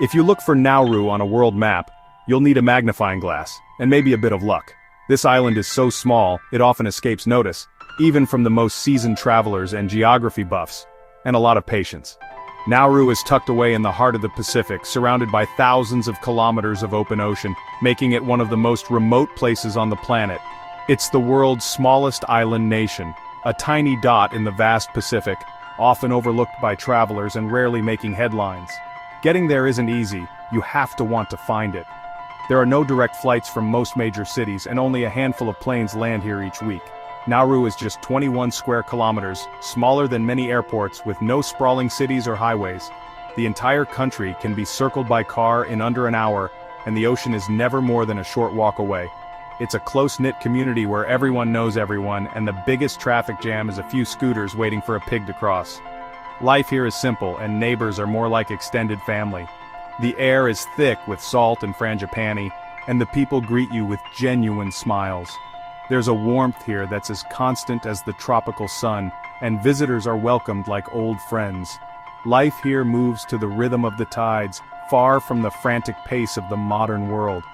If you look for Nauru on a world map, you'll need a magnifying glass, and maybe a bit of luck. This island is so small, it often escapes notice, even from the most seasoned travelers and geography buffs, and a lot of patience. Nauru is tucked away in the heart of the Pacific, surrounded by thousands of kilometers of open ocean, making it one of the most remote places on the planet. It's the world's smallest island nation, a tiny dot in the vast Pacific, often overlooked by travelers and rarely making headlines. Getting there isn't easy, you have to want to find it. There are no direct flights from most major cities, and only a handful of planes land here each week. Nauru is just 21 square kilometers, smaller than many airports, with no sprawling cities or highways. The entire country can be circled by car in under an hour, and the ocean is never more than a short walk away. It's a close-knit community where everyone knows everyone, and the biggest traffic jam is a few scooters waiting for a pig to cross. Life here is simple, and neighbors are more like extended family. The air is thick with salt and frangipani, and the people greet you with genuine smiles. There's a warmth here that's as constant as the tropical sun, and visitors are welcomed like old friends. Life here moves to the rhythm of the tides, far from the frantic pace of the modern world.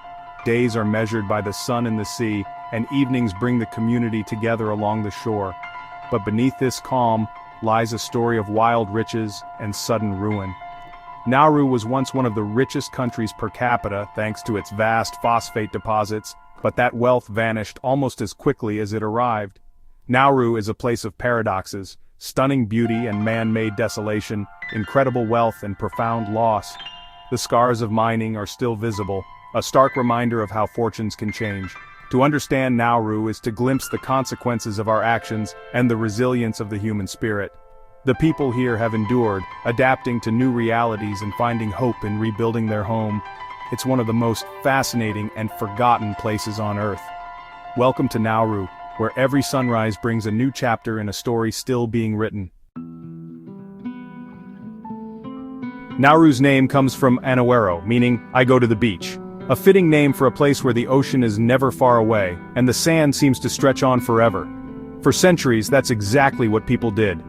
Days are measured by the sun and the sea, and evenings bring the community together along the shore. But beneath this calm lies a story of wild riches and sudden ruin. Nauru was once one of the richest countries per capita thanks to its vast phosphate deposits, but that wealth vanished almost as quickly as it arrived. Nauru is a place of paradoxes, stunning beauty and man-made desolation, incredible wealth and profound loss. The scars of mining are still visible, a stark reminder of how fortunes can change. To understand Nauru is to glimpse the consequences of our actions and the resilience of the human spirit. The people here have endured, adapting to new realities and finding hope in rebuilding their home. It's one of the most fascinating and forgotten places on Earth. Welcome to Nauru, where every sunrise brings a new chapter in a story still being written. Nauru's name comes from Anawero, meaning, I go to the beach. A fitting name for a place where the ocean is never far away, and the sand seems to stretch on forever. For centuries, that's exactly what people did.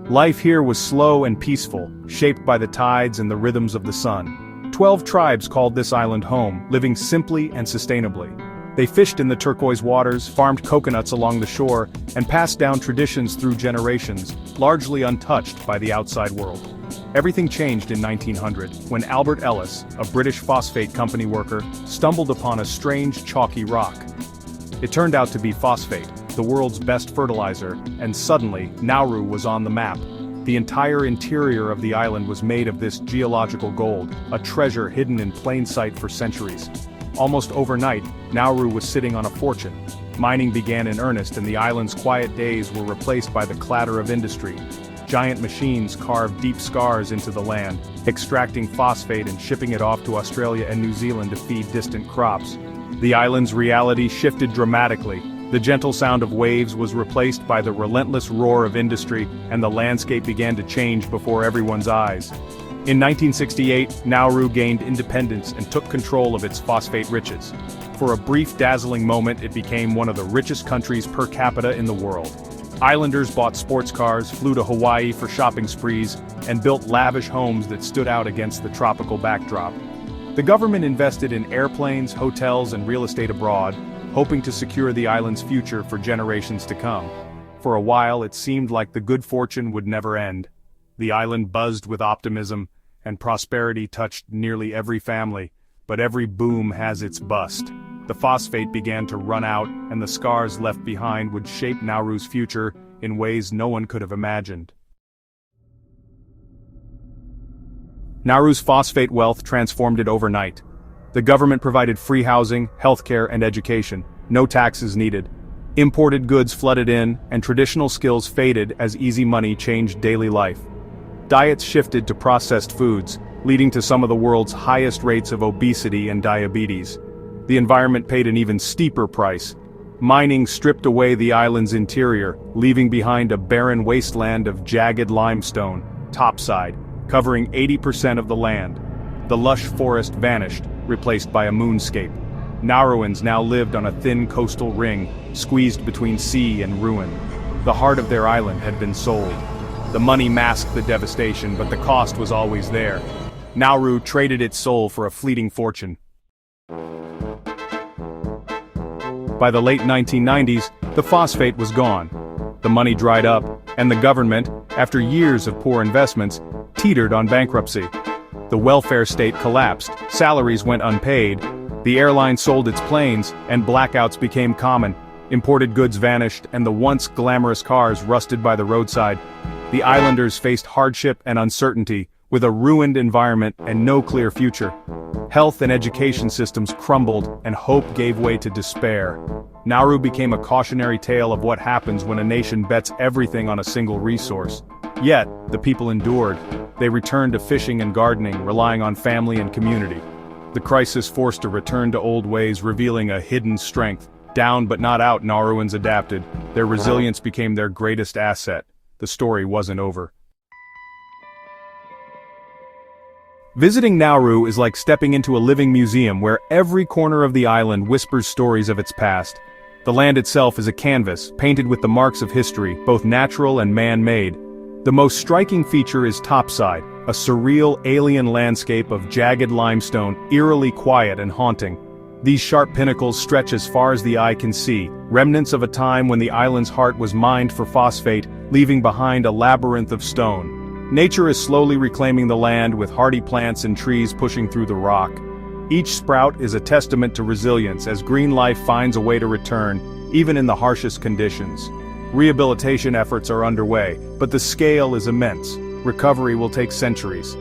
Life here was slow and peaceful, shaped by the tides and the rhythms of the sun. 12 tribes called this island home, living simply and sustainably. They fished in the turquoise waters, farmed coconuts along the shore, and passed down traditions through generations, largely untouched by the outside world. Everything changed in 1900, when Albert Ellis, a British phosphate company worker, stumbled upon a strange chalky rock. It turned out to be phosphate, the world's best fertilizer, and suddenly, Nauru was on the map. The entire interior of the island was made of this geological gold, a treasure hidden in plain sight for centuries. Almost overnight, Nauru was sitting on a fortune. Mining began in earnest, and the island's quiet days were replaced by the clatter of industry. Giant machines carved deep scars into the land, extracting phosphate and shipping it off to Australia and New Zealand to feed distant crops. The island's reality shifted dramatically. The gentle sound of waves was replaced by the relentless roar of industry, and the landscape began to change before everyone's eyes. In 1968, Nauru gained independence and took control of its phosphate riches. For a brief, dazzling moment, it became one of the richest countries per capita in the world. Islanders bought sports cars, flew to Hawaii for shopping sprees, and built lavish homes that stood out against the tropical backdrop. The government invested in airplanes, hotels, and real estate abroad, hoping to secure the island's future for generations to come. For a while, it seemed like the good fortune would never end. The island buzzed with optimism, and prosperity touched nearly every family, but every boom has its bust. The phosphate began to run out, and the scars left behind would shape Nauru's future in ways no one could have imagined. Nauru's phosphate wealth transformed it overnight. The government provided free housing, healthcare, and education, no taxes needed. Imported goods flooded in, and traditional skills faded as easy money changed daily life. Diets shifted to processed foods, leading to some of the world's highest rates of obesity and diabetes. The environment paid an even steeper price. Mining stripped away the island's interior, leaving behind a barren wasteland of jagged limestone, topside, covering 80% of the land. The lush forest vanished, replaced by a moonscape. Nauruans now lived on a thin coastal ring, squeezed between sea and ruin. The heart of their island had been sold. The money masked the devastation, but the cost was always there. Nauru traded its soul for a fleeting fortune. By the late 1990s, the phosphate was gone. The money dried up, and the government, after years of poor investments, teetered on bankruptcy. The welfare state collapsed, salaries went unpaid, the airline sold its planes, and blackouts became common. Imported goods vanished, and the once glamorous cars rusted by the roadside. The islanders faced hardship and uncertainty, with a ruined environment and no clear future. Health and education systems crumbled, and hope gave way to despair. Nauru became a cautionary tale of what happens when a nation bets everything on a single resource. Yet, the people endured. They returned to fishing and gardening, relying on family and community. The crisis forced a return to old ways, revealing a hidden strength. Down but not out, Nauruans adapted. Their resilience became their greatest asset. The story wasn't over. Visiting Nauru is like stepping into a living museum where every corner of the island whispers stories of its past. The land itself is a canvas, painted with the marks of history, both natural and man-made. The most striking feature is topside, a surreal alien landscape of jagged limestone, eerily quiet and haunting. These sharp pinnacles stretch as far as the eye can see, remnants of a time when the island's heart was mined for phosphate, leaving behind a labyrinth of stone. Nature is slowly reclaiming the land with hardy plants and trees pushing through the rock. Each sprout is a testament to resilience as green life finds a way to return, even in the harshest conditions. Rehabilitation efforts are underway, but the scale is immense. Recovery will take centuries.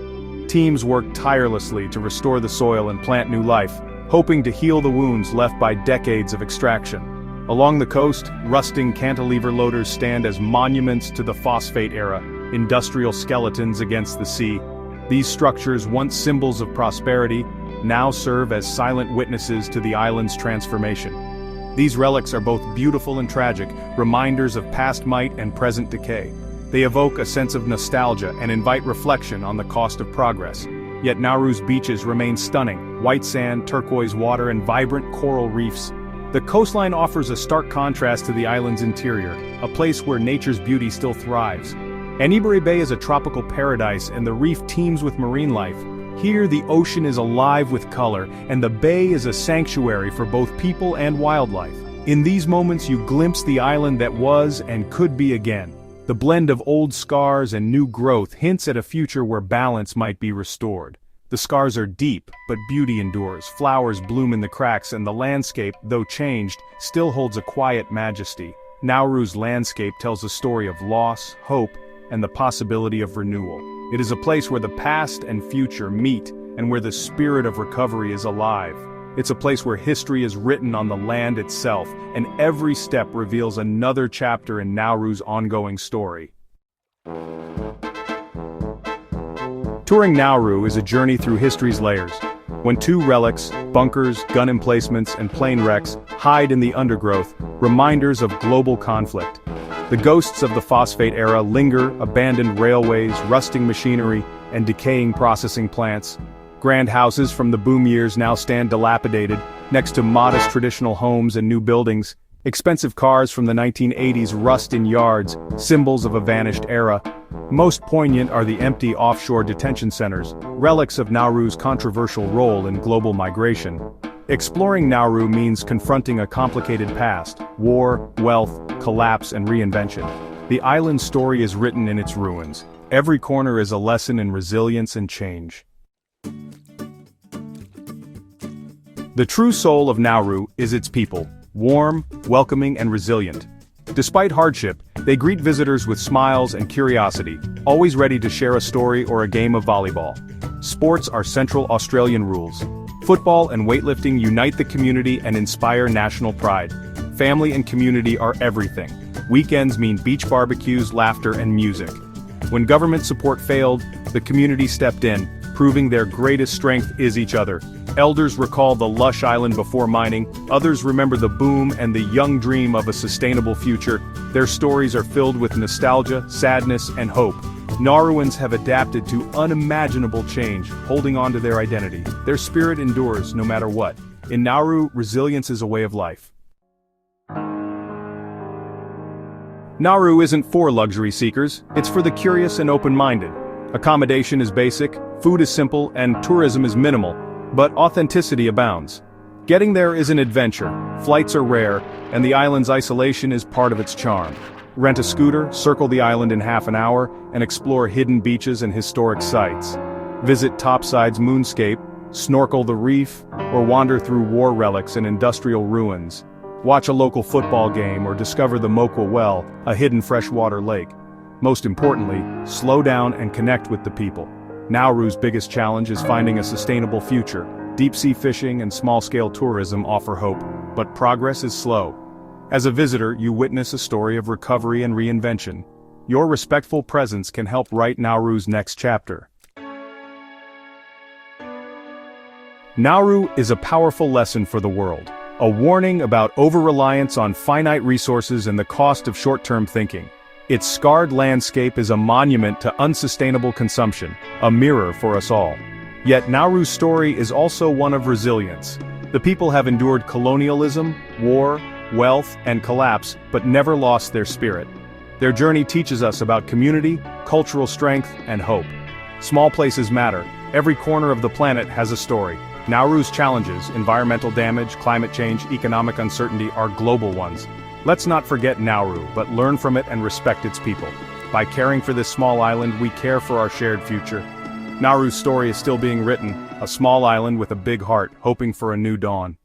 Teams work tirelessly to restore the soil and plant new life, hoping to heal the wounds left by decades of extraction. Along the coast, rusting cantilever loaders stand as monuments to the phosphate era, industrial skeletons against the sea. These structures, once symbols of prosperity, now serve as silent witnesses to the island's transformation. These relics are both beautiful and tragic, reminders of past might and present decay. They evoke a sense of nostalgia and invite reflection on the cost of progress. Yet Nauru's beaches remain stunning: white sand, turquoise water, and vibrant coral reefs. The coastline offers a stark contrast to the island's interior, a place where nature's beauty still thrives. Anibare Bay is a tropical paradise, and the reef teems with marine life. Here, the ocean is alive with color, and the bay is a sanctuary for both people and wildlife. In these moments, you glimpse the island that was and could be again. The blend of old scars and new growth hints at a future where balance might be restored. The scars are deep, but beauty endures. Flowers bloom in the cracks, and the landscape, though changed, still holds a quiet majesty. Nauru's landscape tells a story of loss, hope, and the possibility of renewal. It is a place where the past and future meet, and where the spirit of recovery is alive. It's a place where history is written on the land itself, and every step reveals another chapter in Nauru's ongoing story. Touring Nauru is a journey through history's layers. When two relics, bunkers, gun emplacements, and plane wrecks hide in the undergrowth, reminders of global conflict. The ghosts of the phosphate era linger, abandoned railways, rusting machinery, and decaying processing plants. Grand houses from the boom years now stand dilapidated, next to modest traditional homes and new buildings. Expensive cars from the 1980s rust in yards, symbols of a vanished era. Most poignant are the empty offshore detention centers, relics of Nauru's controversial role in global migration. Exploring Nauru means confronting a complicated past: war, wealth, collapse, and reinvention. The island's story is written in its ruins. Every corner is a lesson in resilience and change. The true soul of Nauru is its people, warm, welcoming, and resilient. Despite hardship, they greet visitors with smiles and curiosity, always ready to share a story or a game of volleyball. Sports are Central Australian rules. Football and weightlifting unite the community and inspire national pride. Family and community are everything. Weekends mean beach barbecues, laughter, and music. When government support failed, the community stepped in, proving their greatest strength is each other. Elders recall the lush island before mining, others remember the boom and the young dream of a sustainable future. Their stories are filled with nostalgia, sadness, and hope. Nauruans have adapted to unimaginable change, holding on to their identity. Their spirit endures no matter what. In Nauru, resilience is a way of life. Nauru isn't for luxury seekers, it's for the curious and open-minded. Accommodation is basic, food is simple, and tourism is minimal, but authenticity abounds. Getting there is an adventure, flights are rare, and the island's isolation is part of its charm. Rent a scooter, circle the island in half an hour, and explore hidden beaches and historic sites. Visit Topside's moonscape, snorkel the reef, or wander through war relics and industrial ruins. Watch a local football game or discover the Mokwa Well, a hidden freshwater lake. Most importantly, slow down and connect with the people. Nauru's biggest challenge is finding a sustainable future. Deep-sea fishing and small-scale tourism offer hope, but progress is slow. As a visitor, you witness a story of recovery and reinvention. Your respectful presence can help write Nauru's next chapter. Nauru is a powerful lesson for the world, a warning about over-reliance on finite resources and the cost of short-term thinking. Its scarred landscape is a monument to unsustainable consumption, a mirror for us all. Yet Nauru's story is also one of resilience. The people have endured colonialism, war, wealth, and collapse, but never lost their spirit. Their journey teaches us about community, cultural strength, and hope. Small places matter. Every corner of the planet has a story. Nauru's challenges, environmental damage, climate change, economic uncertainty, are global ones. Let's not forget Nauru, but learn from it and respect its people. By caring for this small island, we care for our shared future. Nauru's story is still being written, a small island with a big heart, hoping for a new dawn.